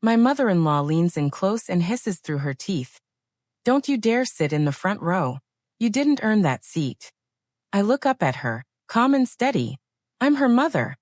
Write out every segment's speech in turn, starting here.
My mother-in-law leans in close and hisses through her teeth. "Don't you dare sit in the front row. You didn't earn that seat." I look up at her, calm and steady. "I'm her mother."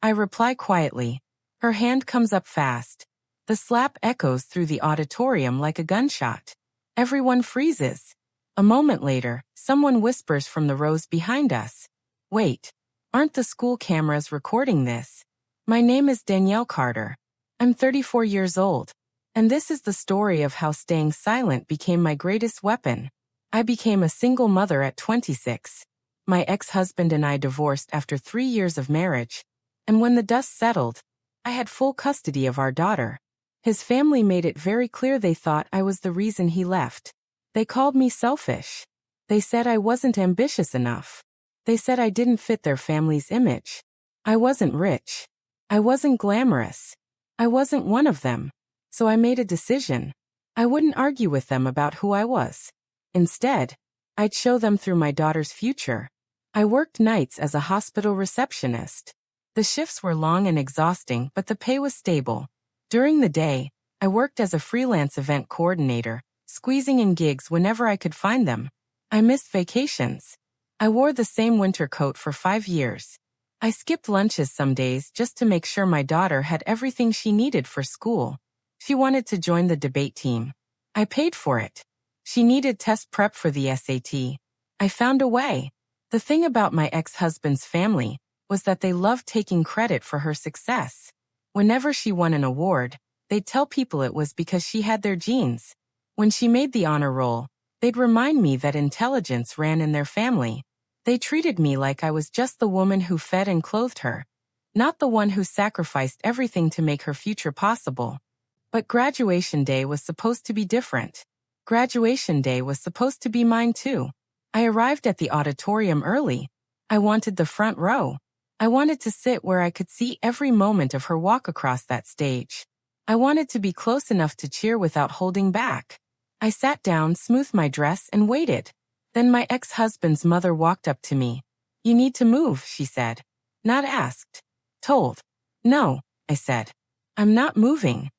I reply quietly. Her hand comes up fast. The slap echoes through the auditorium like a gunshot. Everyone freezes. A moment later, someone whispers from the rows behind us. "Wait, aren't the school cameras recording this?" My name is Danielle Carter. I'm 34 years old. And this is the story of how staying silent became my greatest weapon. I became a single mother at 26. My ex-husband and I divorced after 3 years of marriage. And when the dust settled, I had full custody of our daughter. His family made it very clear they thought I was the reason he left. They called me selfish. They said I wasn't ambitious enough. They said I didn't fit their family's image. I wasn't rich. I wasn't glamorous. I wasn't one of them. So I made a decision. I wouldn't argue with them about who I was. Instead, I'd show them through my daughter's future. I worked nights as a hospital receptionist. The shifts were long and exhausting, but the pay was stable. During the day, I worked as a freelance event coordinator, squeezing in gigs whenever I could find them. I missed vacations. I wore the same winter coat for 5 years. I skipped lunches some days just to make sure my daughter had everything she needed for school. She wanted to join the debate team. I paid for it. She needed test prep for the SAT. I found a way. The thing about my ex-husband's family was that they loved taking credit for her success. Whenever she won an award, they'd tell people it was because she had their genes. When she made the honor roll, they'd remind me that intelligence ran in their family. They treated me like I was just the woman who fed and clothed her, not the one who sacrificed everything to make her future possible. But graduation day was supposed to be different. Graduation day was supposed to be mine too. I arrived at the auditorium early. I wanted the front row. I wanted to sit where I could see every moment of her walk across that stage. I wanted to be close enough to cheer without holding back. I sat down, smoothed my dress, and waited. Then my ex-husband's mother walked up to me. "You need to move," she said. Not asked. Told. "No," I said. "I'm not moving.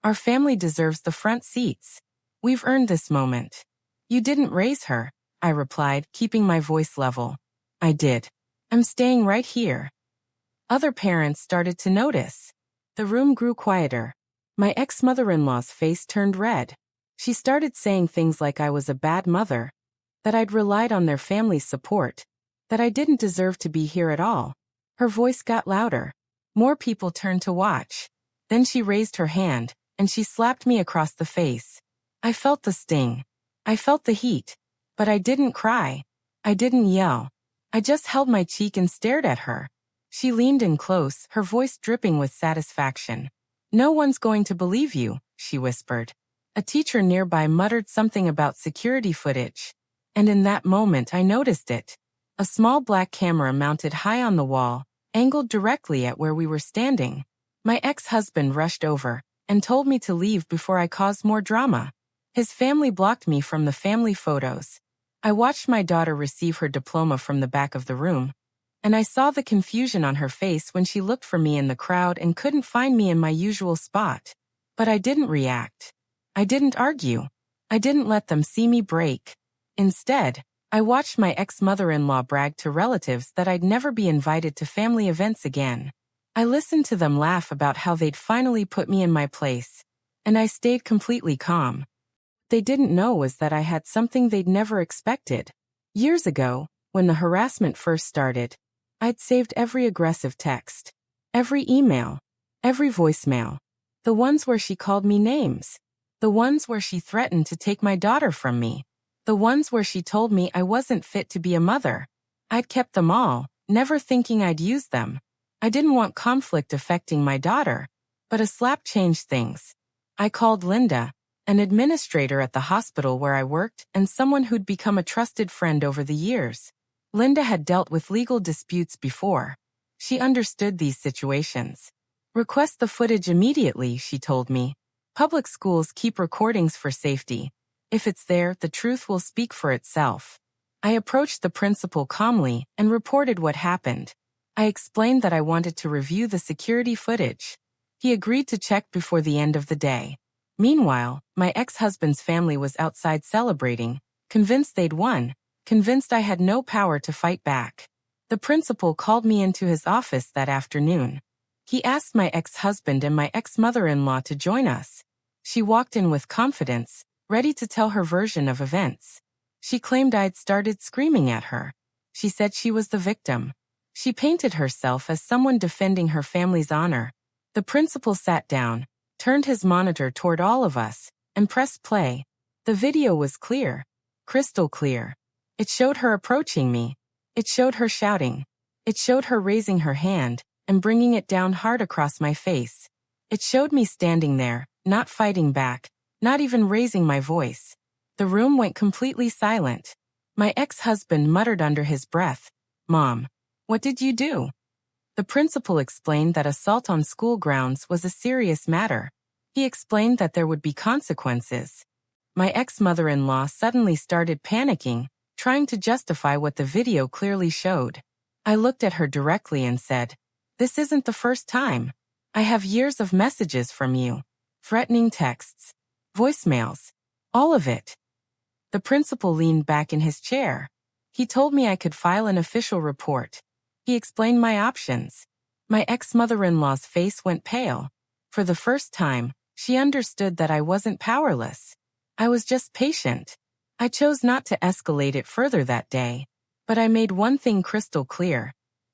Our family deserves the front seats. We've earned this moment." "You didn't raise her," I replied, keeping my voice level. "I did. I'm staying right here." Other parents started to notice. The room grew quieter. My ex-mother-in-law's face turned red. She started saying things like I was a bad mother, that I'd relied on their family's support, that I didn't deserve to be here at all. Her voice got louder. More people turned to watch. Then she raised her hand, and she slapped me across the face. I felt the sting. I felt the heat. But I didn't cry. I didn't yell. I just held my cheek and stared at her. She leaned in close, her voice dripping with satisfaction. "No one's going to believe you," she whispered. A teacher nearby muttered something about security footage. And in that moment I noticed it. A small black camera mounted high on the wall, angled directly at where we were standing. My ex-husband rushed over and told me to leave before I caused more drama. His family blocked me from the family photos. I watched my daughter receive her diploma from the back of the room, and I saw the confusion on her face when she looked for me in the crowd and couldn't find me in my usual spot. But I didn't react. I didn't argue. I didn't let them see me break. Instead, I watched my ex-mother-in-law brag to relatives that I'd never be invited to family events again. I listened to them laugh about how they'd finally put me in my place, and I stayed completely calm. What they didn't know was that I had something they'd never expected. Years ago, when the harassment first started, I'd saved every aggressive text, every email, every voicemail, the ones where she called me names, the ones where she threatened to take my daughter from me, the ones where she told me I wasn't fit to be a mother. I'd kept them all, never thinking I'd use them. I didn't want conflict affecting my daughter, but a slap changed things. I called Linda, an administrator at the hospital where I worked and someone who'd become a trusted friend over the years. Linda had dealt with legal disputes before. She understood these situations. "Request the footage immediately," she told me. "Public schools keep recordings for safety. If it's there, the truth will speak for itself." I approached the principal calmly and reported what happened. I explained that I wanted to review the security footage. He agreed to check before the end of the day. Meanwhile, my ex-husband's family was outside celebrating, convinced they'd won, convinced I had no power to fight back. The principal called me into his office that afternoon. He asked my ex-husband and my ex-mother-in-law to join us. She walked in with confidence, ready to tell her version of events. She claimed I'd started screaming at her. She said she was the victim. She painted herself as someone defending her family's honor. The principal sat down, turned his monitor toward all of us, and pressed play. The video was clear, crystal clear. It showed her approaching me. It showed her shouting. It showed her raising her hand and bringing it down hard across my face. It showed me standing there, not fighting back, not even raising my voice. The room went completely silent. My ex-husband muttered under his breath, "Mom, what did you do?" The principal explained that assault on school grounds was a serious matter. He explained that there would be consequences. My ex-mother-in-law suddenly started panicking, trying to justify what the video clearly showed. I looked at her directly and said, "This isn't the first time. I have years of messages from you. Threatening texts. Voicemails. All of it." The principal leaned back in his chair. He told me I could file an official report. He explained my options. My ex-mother-in-law's face went pale. For the first time, she understood that I wasn't powerless. I was just patient. I chose not to escalate it further that day. But I made one thing crystal clear.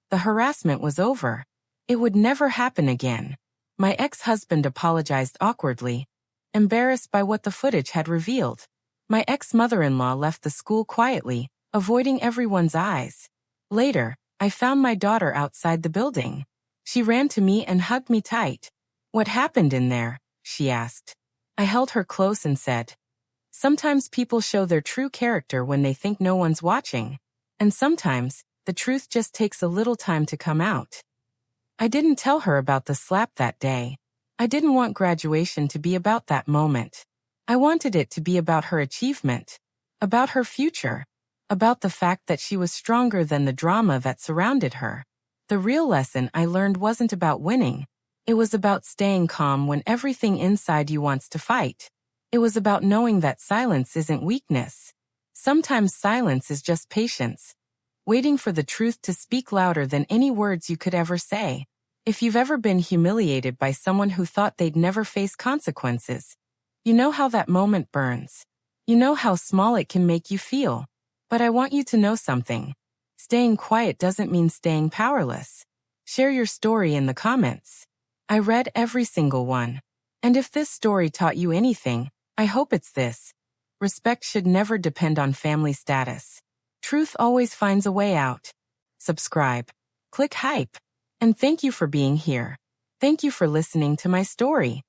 The harassment was over. It would never happen again. My ex-husband apologized awkwardly, embarrassed by what the footage had revealed. My ex-mother-in-law left the school quietly, avoiding everyone's eyes. Later, I found my daughter outside the building. She ran to me and hugged me tight. "What happened in there?" she asked. I held her close and said, "Sometimes people show their true character when they think no one's watching. And sometimes, the truth just takes a little time to come out." I didn't tell her about the slap that day. I didn't want graduation to be about that moment. I wanted it to be about her achievement, about her future, about the fact that she was stronger than the drama that surrounded her. The real lesson I learned wasn't about winning. It was about staying calm when everything inside you wants to fight. It was about knowing that silence isn't weakness. Sometimes silence is just patience, waiting for the truth to speak louder than any words you could ever say. If you've ever been humiliated by someone who thought they'd never face consequences, you know how that moment burns. You know how small it can make you feel. But I want you to know something. Staying quiet doesn't mean staying powerless. Share your story in the comments. I read every single one. And if this story taught you anything, I hope it's this. Respect should never depend on family status. Truth always finds a way out. Subscribe. Click hype. And thank you for being here. Thank you for listening to my story.